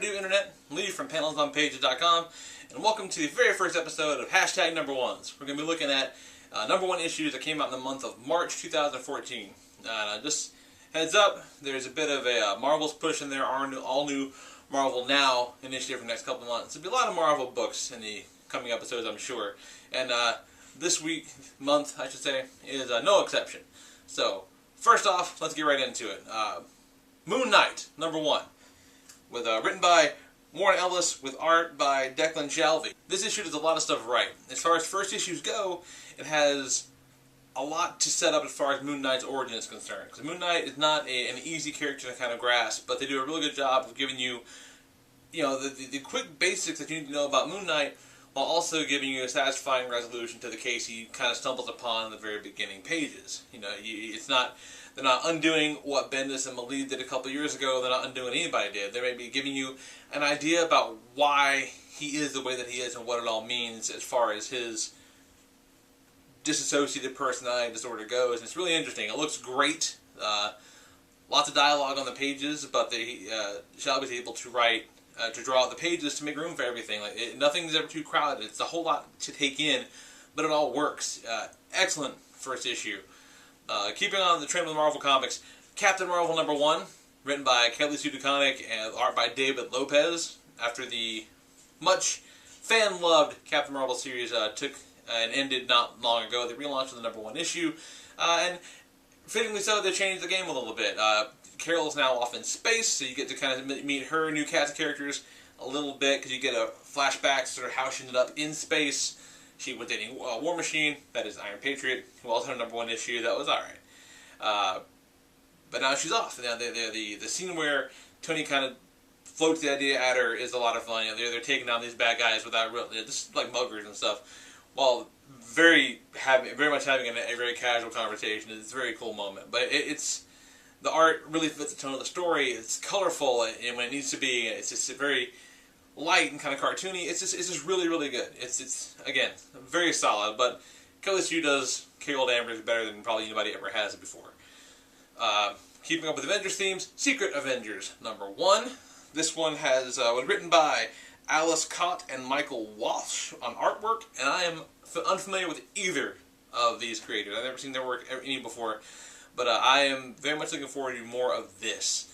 do, Internet? Lee from PanelsOnPages.com, and welcome to the very first episode of Hashtag Number Ones. We're going to be looking at number one issues that came out in the month of March 2014. Just heads up, there's a bit of a Marvel's push in there, all new Marvel Now initiative for the next couple of months. There'll be a lot of Marvel books in the coming episodes, I'm sure. And this month, I should say, is no exception. So, first off, let's get right into it. Moon Knight, number one, with written by Warren Ellis with art by Declan Shalvey. This issue does a lot of stuff right. As far as first issues go, it has a lot to set up as far as Moon Knight's origin is concerned. Because Moon Knight is not an easy character to kind of grasp, but they do a really good job of giving you, the quick basics that you need to know about Moon Knight, while also giving you a satisfying resolution to the case he kind of stumbles upon in the very beginning pages. They're not undoing what Bendis and Malid did a couple years ago. They're not undoing what anybody did. They may be giving you an idea about why he is the way that he is and what it all means as far as his disassociated personality disorder goes. And it's really interesting. It looks great. Lots of dialogue on the pages, but Shalvey's able to write, to draw out the pages to make room for everything. Nothing's ever too crowded. It's a whole lot to take in, but it all works. Excellent first issue. Keeping on the trend with Marvel Comics, Captain Marvel number one, written by Kelly Sue DeConnick and art by David Lopez. After the much fan-loved Captain Marvel series took and ended not long ago, they relaunched with the number one issue, and fittingly so, they changed the game a little bit. Carol's now off in space, so you get to kind of meet her new cast of characters a little bit, because you get a flashback sort of how she ended up in space. She was dating War Machine, that is Iron Patriot, who also had a number one issue, that was alright. But now she's off. Now the scene where Tony kind of floats the idea at her is a lot of fun. They're taking down these bad guys without real, just like muggers and stuff, while very much having a very casual conversation. It's a very cool moment. But the art really fits the tone of the story. It's colorful, and when it needs to be, it's just very light and kind of cartoony. It's just really, really good. It's again very solid. But Kelly Sue does Carol Danvers better than probably anybody ever has before. Keeping up with Avengers themes, Secret Avengers number one. This one was written by Alice Cott and Michael Walsh on artwork, and I am unfamiliar with either of these creators. I've never seen their work any before, but I am very much looking forward to more of this.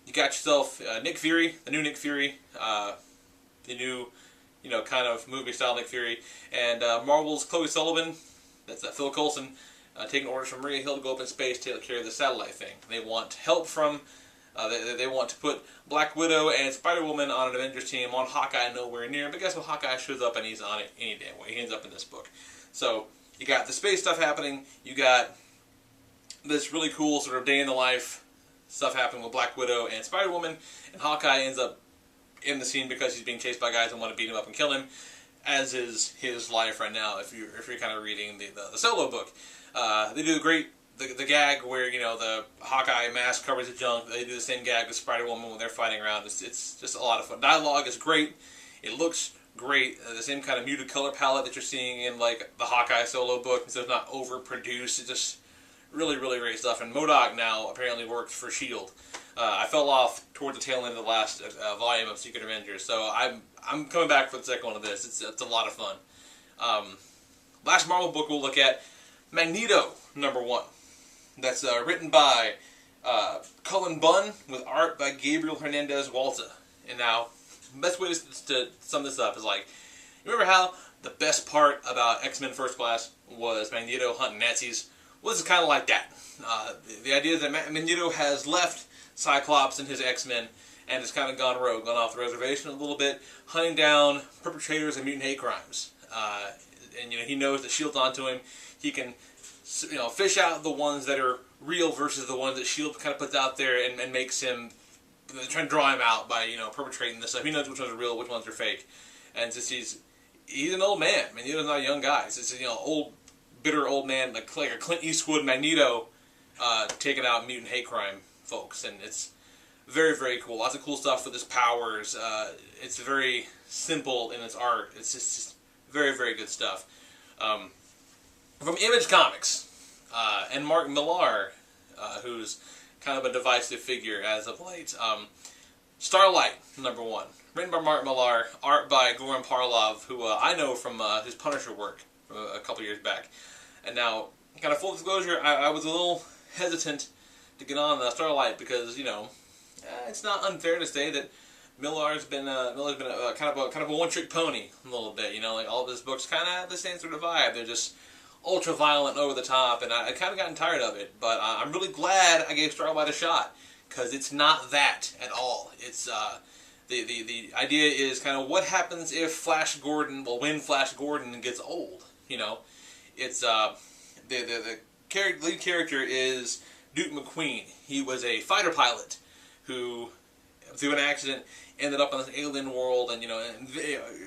You got yourself Nick Fury, the new Nick Fury, the new, kind of movie-style Nick Fury, and Marvel's Chloe Sullivan, that's Phil Coulson, taking orders from Maria Hill to go up in space to take care of the satellite thing. They want help from, they want to put Black Widow and Spider-Woman on an Avengers team, on Hawkeye nowhere near, but guess what, Hawkeye shows up and he's on it any damn way. He ends up in this book. So, you got the space stuff happening, you got this really cool sort of day-in-the-life stuff happening with Black Widow and Spider-Woman, and Hawkeye ends up in the scene because he's being chased by guys and want to beat him up and kill him, as is his life right now if you're kind of reading the solo book. They do the gag where, the Hawkeye mask covers the junk. They do the same gag with Spider-Woman when they're fighting around. It's just a lot of fun. Dialogue is great. It looks great. The same kind of muted color palette that you're seeing in like the Hawkeye solo book, so it's not overproduced. It's just really, really great stuff. And MODOK now apparently works for S.H.I.E.L.D. I fell off toward the tail end of the last volume of Secret Avengers, so I'm coming back for the second one of this. It's a lot of fun. Last Marvel book we'll look at, Magneto number one. That's written by Cullen Bunn with art by Gabriel Hernandez Walta. And now, the best way to sum this up is like, you remember how the best part about X-Men First Class was Magneto hunting Nazis? Well, this is kind of like that. The idea is that Magneto has left Cyclops and his X-Men and has kind of gone rogue, gone off the reservation a little bit, hunting down perpetrators of mutant hate crimes. And he knows that S.H.I.E.L.D's onto him. He can, fish out the ones that are real versus the ones that S.H.I.E.L.D. kind of puts out there and makes him, trying to draw him out by, perpetrating this stuff. He knows which ones are real, which ones are fake. And just he's an old man. Magneto's not a young guy. It's just, old, bitter old man, like a Clint Eastwood Magneto, taking out mutant hate crime folks. And it's very, very cool. Lots of cool stuff with his powers. It's very simple in its art. It's just very, very good stuff. From Image Comics, and Mark Millar, who's kind of a divisive figure as of late. Starlight, #1. Written by Mark Millar, art by Goran Parlov, who I know from his Punisher work from a couple years back. And now, kind of full disclosure, I was a little hesitant to get on Starlight because, you know, it's not unfair to say that Millar's been a kind of a one-trick pony a little bit. You know, like all of his books kind of have the same sort of vibe. They're just ultra violent, over the top, and I kind of gotten tired of it. But I'm really glad I gave Starlight a shot because it's not that at all. It's the idea is kind of what happens if Flash Gordon, well, when Flash Gordon gets old. You know, it's the lead character is Duke McQueen. He was a fighter pilot who, through an accident, ended up on this alien world, and, you know, and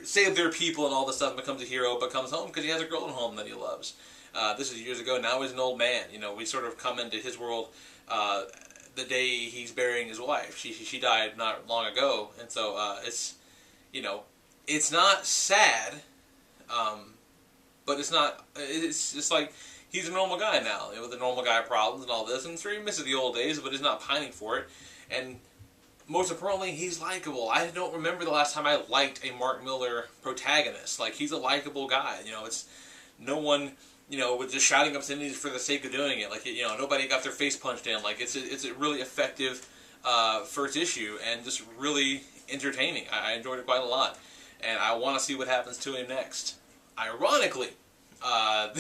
saved their people and all this stuff, becomes a hero, but comes home because he has a girl at home that he loves. This is years ago. Now he's an old man. You know, we sort of come into his world the day he's burying his wife. She died not long ago, and so it's, you know, it's not sad, but it's not. It's just like he's a normal guy now, with the normal guy problems and all this, and so he misses the old days, but he's not pining for it. And most importantly, he's likable. I don't remember the last time I liked a Mark Millar protagonist. Like, he's a likable guy. You know, it's no one, you know, with just shouting obscenities for the sake of doing it. Like, you know, nobody got their face punched in. Like, it's a really effective first issue and just really entertaining. I enjoyed it quite a lot, and I want to see what happens to him next. Ironically, I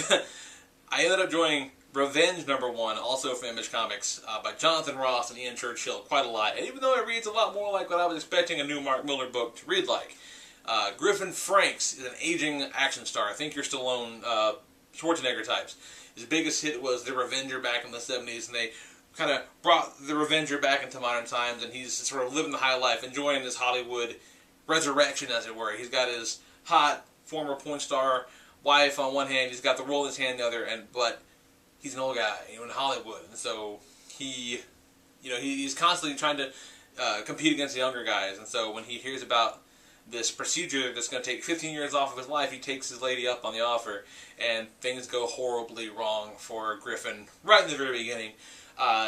ended up joining Revenge #1, also from Image Comics, by Jonathan Ross and Ian Churchill, quite a lot. And even though it reads a lot more like what I was expecting a new Mark Millar book to read like, Griffin Franks is an aging action star. I think you're still on Schwarzenegger types. His biggest hit was The Revenger back in the 70s, and they kind of brought The Revenger back into modern times, and he's sort of living the high life, enjoying this Hollywood resurrection, as it were. He's got his hot former porn star wife on one hand, he's got the role in his hand the other, but he's an old guy, you know, in Hollywood, and so he, you know, he's constantly trying to compete against the younger guys, and so when he hears about this procedure that's going to take 15 years off of his life, he takes his lady up on the offer, and things go horribly wrong for Griffin right in the very beginning.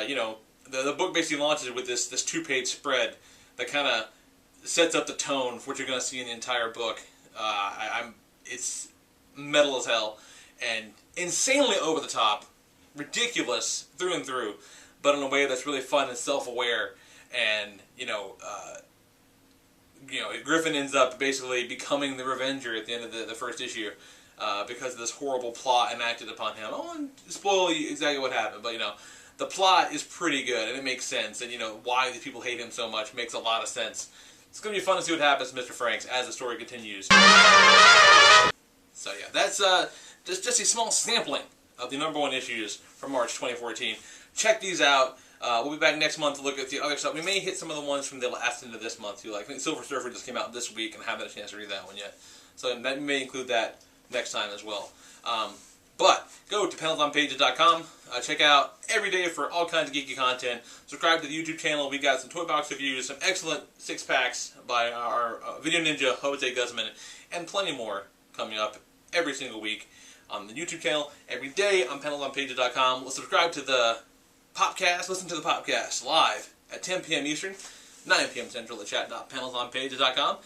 You know, the book basically launches with this two-page spread that kind of sets up the tone for what you're going to see in the entire book. It's metal as hell and insanely over the top, ridiculous through and through, but in a way that's really fun and self-aware. And you know, Griffin ends up basically becoming the Revenger at the end of the first issue because of this horrible plot enacted upon him. I won't spoil you exactly what happened, but you know, the plot is pretty good and it makes sense. And you know why these people hate him so much makes a lot of sense. It's going to be fun to see what happens to Mr. Franks as the story continues. So yeah, that's just a small sampling of the #1 issues from March 2014. Check these out. We'll be back next month to look at the other stuff. We may hit some of the ones from the last end of this month too. Like, I think Silver Surfer just came out this week and I haven't had a chance to read that one yet. So that may include that next time as well. But go to PanelsOnPages.com. Check out every day for all kinds of geeky content. Subscribe to the YouTube channel. We got some toy box reviews, some excellent 6-packs by our video ninja Jose Guzman, and plenty more coming up every single week on the YouTube channel, every day on PanelsOnPages.com. We'll subscribe to the podcast, listen to the podcast live at 10 p.m. Eastern, 9 p.m. Central at chat.panelsonpages.com.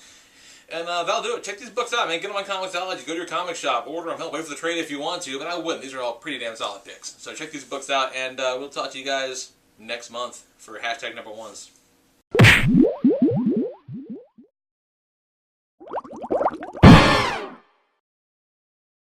And that'll do it. Check these books out, man. Get them on Comixology. Go to your comic shop. Order them. Hell, wait for the trade if you want to, but I wouldn't. These are all pretty damn solid picks. So check these books out, and we'll talk to you guys next month for #1s.